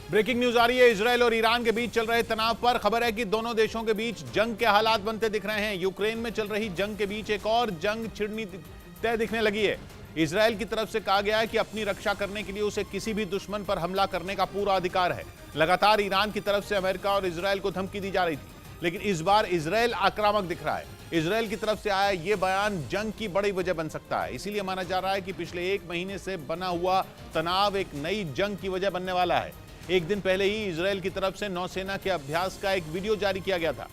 Breaking news आ रही है। Israel और ईरान के बीच चल रहे तनाव पर खबर है कि दोनों देशों के बीच जंग के हालात बनते दिख रहे हैं। यूक्रेन में चल रही जंग के बीच एक और जंग छिड़नी तय दिखने लगी है। इजरायल की तरफ से कहा गया है कि अपनी रक्षा करने के लिए उसे किसी भी दुश्मन पर हमला करने का पूरा अधिकार है। लगातार ईरान की तरफ से अमेरिका और इजरायल को धमकी दी जा रही थी, लेकिन इस बार इजरायल आक्रामक दिख रहा है। इजरायल की तरफ से आया यह बयान जंग की बड़ी वजह बन सकता है। इसीलिए माना जा रहा है कि पिछले एक महीने से बना हुआ तनाव एक नई जंग की वजह बनने वाला है। एक दिन पहले ही इजरायल की तरफ से नौसेना के अभ्यास का एक वीडियो जारी किया गया था,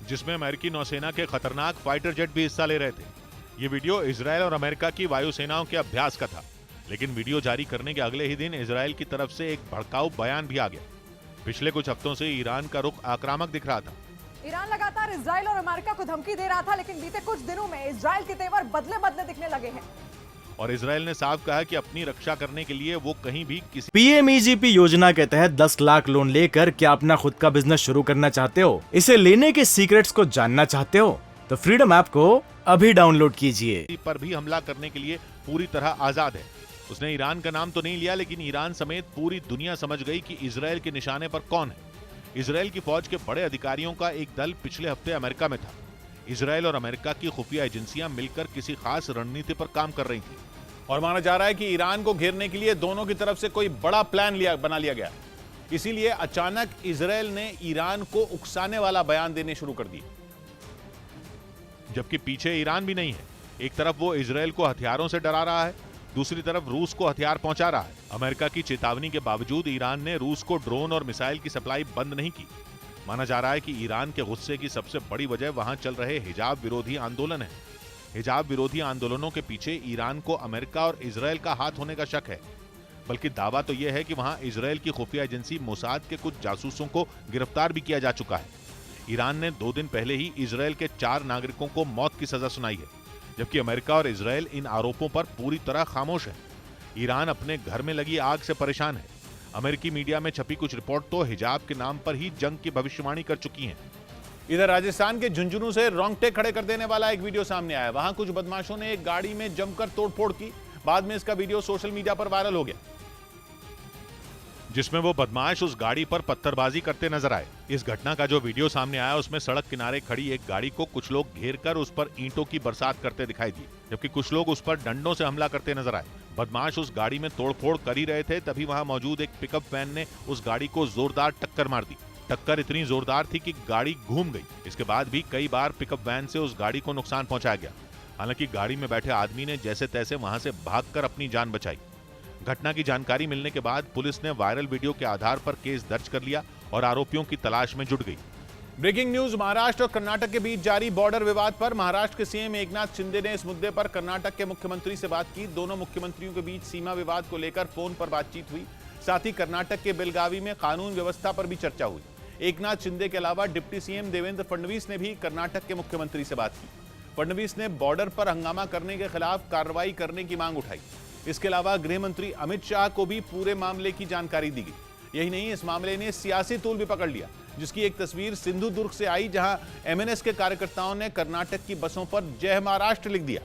जिसमें अमेरिकी नौसेना के खतरनाक फाइटर जेट भी हिस्सा ले रहे थे। ये वीडियो इजरायल और अमेरिका की वायुसेनाओं के अभ्यास का था, लेकिन वीडियो जारी करने के अगले ही दिन इजरायल की तरफ से एक भड़काऊ बयान भी आ गया। पिछले कुछ हफ्तों से ईरान का रुख आक्रामक दिख रहा था। ईरान लगातार इजरायल और अमेरिका को धमकी दे रहा था, लेकिन बीते कुछ दिनों में इजरायल के तेवर बदले बदले दिखने लगे हैं। और इजरायल ने साफ कहा कि अपनी रक्षा करने के लिए वो कहीं भी किसी पीएमईजीपी योजना के तहत 10 लाख लोन लेकर क्या अपना खुद का बिजनेस शुरू करना चाहते हो? इसे लेने के सीक्रेट्स को जानना चाहते हो? तो फ्रीडम ऐप को अभी डाउनलोड कीजिए। पर भी हमला करने के लिए पूरी तरह आजाद है। उसने ईरान का नाम तो नहीं लिया, लेकिन ईरान समेत पूरी दुनिया समझ गई कि इजरायल के निशाने पर कौन है। इजरायल की फौज के बड़े अधिकारियों का एक दल पिछले हफ्ते अमेरिका में था। इजरायल और अमेरिका की खुफिया एजेंसियां मिलकर किसी खास रणनीति पर काम कर रही थी। और माना जा रहा है कि ईरान को घेरने के लिए दोनों की तरफ से कोई बड़ा प्लान बना लिया गया। इसीलिए अचानक इजरायल ने ईरान को उकसाने वाला बयान देने शुरू कर दिए, जबकि पीछे ईरान भी नहीं है। एक तरफ वो इजरायल को हथियारों से डरा रहा है, दूसरी तरफ रूस को हथियार पहुंचा रहा है। अमेरिका की चेतावनी के बावजूद ईरान ने रूस को ड्रोन और मिसाइल की सप्लाई बंद नहीं की। माना जा रहा है कि ईरान के गुस्से की सबसे बड़ी वजह वहां चल रहे हिजाब विरोधी आंदोलन है। हिजाब विरोधी आंदोलनों के पीछे ईरान को अमेरिका और इजरायल का हाथ होने का शक है। बल्कि दावा तो यह है कि वहां इजरायल की खुफिया एजेंसी मोसाद के कुछ जासूसों को गिरफ्तार भी किया जा चुका है। ईरान ने 2 दिन पहले ही इजरायल के 4 नागरिकों को मौत की सजा सुनाई है, जबकि अमेरिका और इजरायल इन आरोपों पर पूरी तरह खामोश है। ईरान अपने घर में लगी आग से परेशान है। अमेरिकी मीडिया में छपी कुछ रिपोर्ट तो हिजाब के नाम पर ही जंग की भविष्यवाणी कर चुकी हैं। इधर राजस्थान के झुंझुनू से रोंगटे खड़े कर देने वाला एक वीडियो सामने आया। वहां कुछ बदमाशों ने एक गाड़ी में जमकर तोड़फोड़ की। बाद में इसका वीडियो सोशल मीडिया पर वायरल हो गया, जिसमें वो बदमाश उस गाड़ी पर पत्थरबाजी करते नजर आए। इस घटना का जो वीडियो सामने आया उसमें सड़क किनारे खड़ी एक गाड़ी को कुछ लोग घेर कर उस पर ईंटों की बरसात करते दिखाई दिए, जबकि कुछ लोग उस पर डंडों से हमला करते नजर आए। बदमाश उस गाड़ी में तोड़फोड़ कर ही रहे थे, तभी वहां मौजूद एक पिकअप वैन ने उस गाड़ी को जोरदार टक्कर मार दी। टक्कर इतनी जोरदार थी कि गाड़ी घूम गई। इसके बाद भी कई बार पिकअप वैन से उस गाड़ी को नुकसान पहुंचाया गया। हालांकि गाड़ी में बैठे आदमी ने जैसे तैसे वहां से भागकर अपनी जान बचाई। घटना की जानकारी मिलने के बाद पुलिस ने वायरल वीडियो के आधार पर केस दर्ज कर लिया और आरोपियों की तलाश में जुट गई। Breaking news. महाराष्ट्र और कर्नाटक के बीच जारी बॉर्डर विवाद पर महाराष्ट्र के सीएम एकनाथ शिंदे ने इस मुद्दे पर कर्नाटक के मुख्यमंत्री से बात की। दोनों मुख्यमंत्रियों के बीच सीमा विवाद को लेकर फोन पर बातचीत हुई। साथ ही कर्नाटक के बेलगावी में कानून व्यवस्था पर भी चर्चा हुई। एकनाथ शिंदे के अलावा डिप्टी सीएम देवेंद्र फडणवीस ने भी कर्नाटक के मुख्यमंत्री से बात की। फडणवीस ने बॉर्डर पर हंगामा करने के खिलाफ कार्रवाई करने की मांग उठाई। इसके अलावा गृह मंत्री अमित शाह को भी पूरे मामले की जानकारी दी गई। यही नहीं, इस मामले ने सियासी तूल भी पकड़ लिया, जिसकी एक तस्वीर सिंधुदुर्ग से आई, जहां एमएनएस के कार्यकर्ताओं ने कर्नाटक की बसों पर जय महाराष्ट्र लिख दिया।